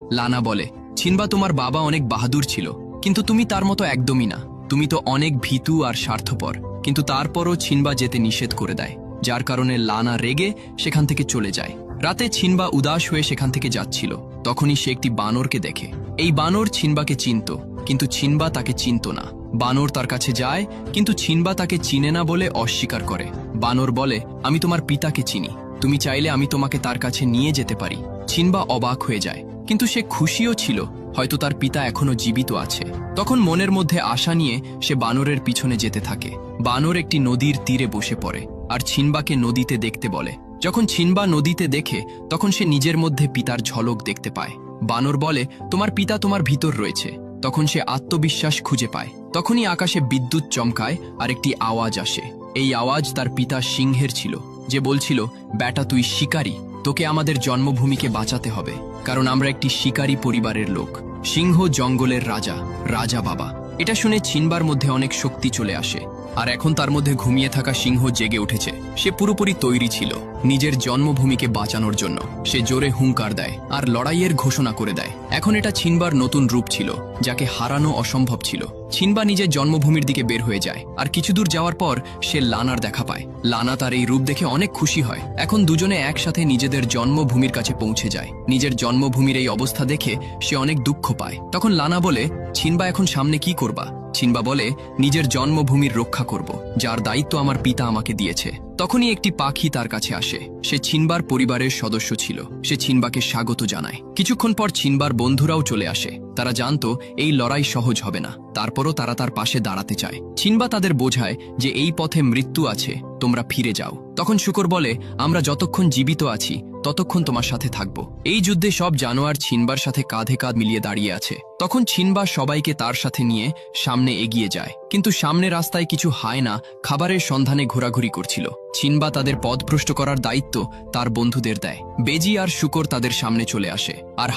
লানা বলে, ছিনবা তোমার বাবা অনেক বাহাদুর ছিল, কিন্তু তুমি তার মতো একদমই না। তুমি তো অনেক ভীতু আর স্বার্থপর। কিন্তু তারপরও ছিনবা যেতে নিষেধ করে দেয়, যার কারণে লানা রেগে সেখান থেকে চলে যায়। রাতে ছিনবা উদাস হয়ে সেখান থেকে যাচ্ছিল, তখনই সে একটি বানরকে দেখে। এই বানর ছিনবাকে চিনত, কিন্তু ছিনবা তাকে চিনত না। বানর তার কাছে যায়, কিন্তু ছিনবা তাকে চিনে না বলে অস্বীকার করে। বানর বলে, আমি তোমার পিতাকে চিনি, তুমি চাইলে আমি তোমাকে তার কাছে নিয়ে যেতে পারি। ছিনবা অবাক হয়ে যায়, কিন্তু সে খুশিও ছিল, হয়তো তার পিতা এখনো জীবিত আছে। তখন মনের মধ্যে আশা নিয়ে সে বানরের পিছনে যেতে থাকে। বানর একটি নদীর তীরে বসে পড়ে আর ছিনবাকে নদীতে দেখতে বলে। যখন ছিনবা নদীতে দেখে, তখন সে নিজের মধ্যে পিতার ঝলক দেখতে পায়। বানর বলে, তোমার পিতা তোমার ভিতর রয়েছে। তখন সে আত্মবিশ্বাস খুঁজে পায়। তখনই আকাশে বিদ্যুৎ চমকায় আর একটি আওয়াজ আসে। এই আওয়াজ তার পিতা সিংহের ছিল, যে বলছিল, বেটা তুই শিকারী, তোকে আমাদের জন্মভূমিকে বাঁচাতে হবে, কারণ আমরা একটি শিকারী পরিবারের লোক। সিংহ জঙ্গলের রাজা, রাজা বাবা। এটা শুনে ছিনবার মধ্যে অনেক শক্তি চলে আসে, আর এখন তার মধ্যে ঘুমিয়ে থাকা সিংহ জেগে উঠেছে। সে পুরোপুরি তৈরি ছিল নিজের জন্মভূমিকে বাঁচানোর জন্য। সে জোরে হুঙ্কার দেয় আর লড়াইয়ের ঘোষণা করে দেয়। এখন এটা ছিনবার নতুন রূপ ছিল, যাকে হারানো অসম্ভব ছিল। ছিনবা নিজের জন্মভূমির দিকে বের হয়ে যায়, আর কিছু দূর যাওয়ার পর সে লানার দেখা পায়। লানা তার এই রূপ দেখে অনেক খুশি হয়। এখন দুজনে একসাথে নিজেদের জন্মভূমির কাছে পৌঁছে যায়। নিজের জন্মভূমির এই অবস্থা দেখে সে অনেক দুঃখ পায়। তখন লানা বলে, ছিনবা এখন সামনে কি করবা? ছিনবা বলে, নিজের জন্মভূমির রক্ষা করব, যার দায়িত্ব আমার পিতা আমাকে দিয়েছে। তখনই একটি পাখি তার কাছে আসে। সে ছিনবার পরিবারের সদস্য ছিল। সে ছিনবাকে স্বাগত জানায়। কিছুক্ষণ পর ছিনবার বন্ধুরাও চলে আসে। তারা জানতো এই লড়াই সহজ হবে না, তারপরও তারা তার পাশে দাঁড়াতে চায়। ছিনবা তাদের বোঝায় যে এই পথে মৃত্যু আছে, তোমরা ফিরে যাও। তখন শুকর বলে, আমরা যতক্ষণ জীবিত আছি ততক্ষণ তোমার সাথে থাকব। এই যুদ্ধে সব জানোয়ার ছিনবার সাথে কাঁধে কাঁধ মিলিয়ে দাঁড়িয়ে আছে। তখন ছিনবা সবাইকে তার সাথে নিয়ে সামনে এগিয়ে যায়, কিন্তু সামনে রাস্তায় কিছু হায়না খাবারের সন্ধানে ঘোরাঘুরি করছিল। ছিনবা তাদের পথভ্রষ্ট করার দায়িত্ব তার বন্ধুদের দেয়। বেজি আর শুকর তাদের সামনে চলে আসে, আর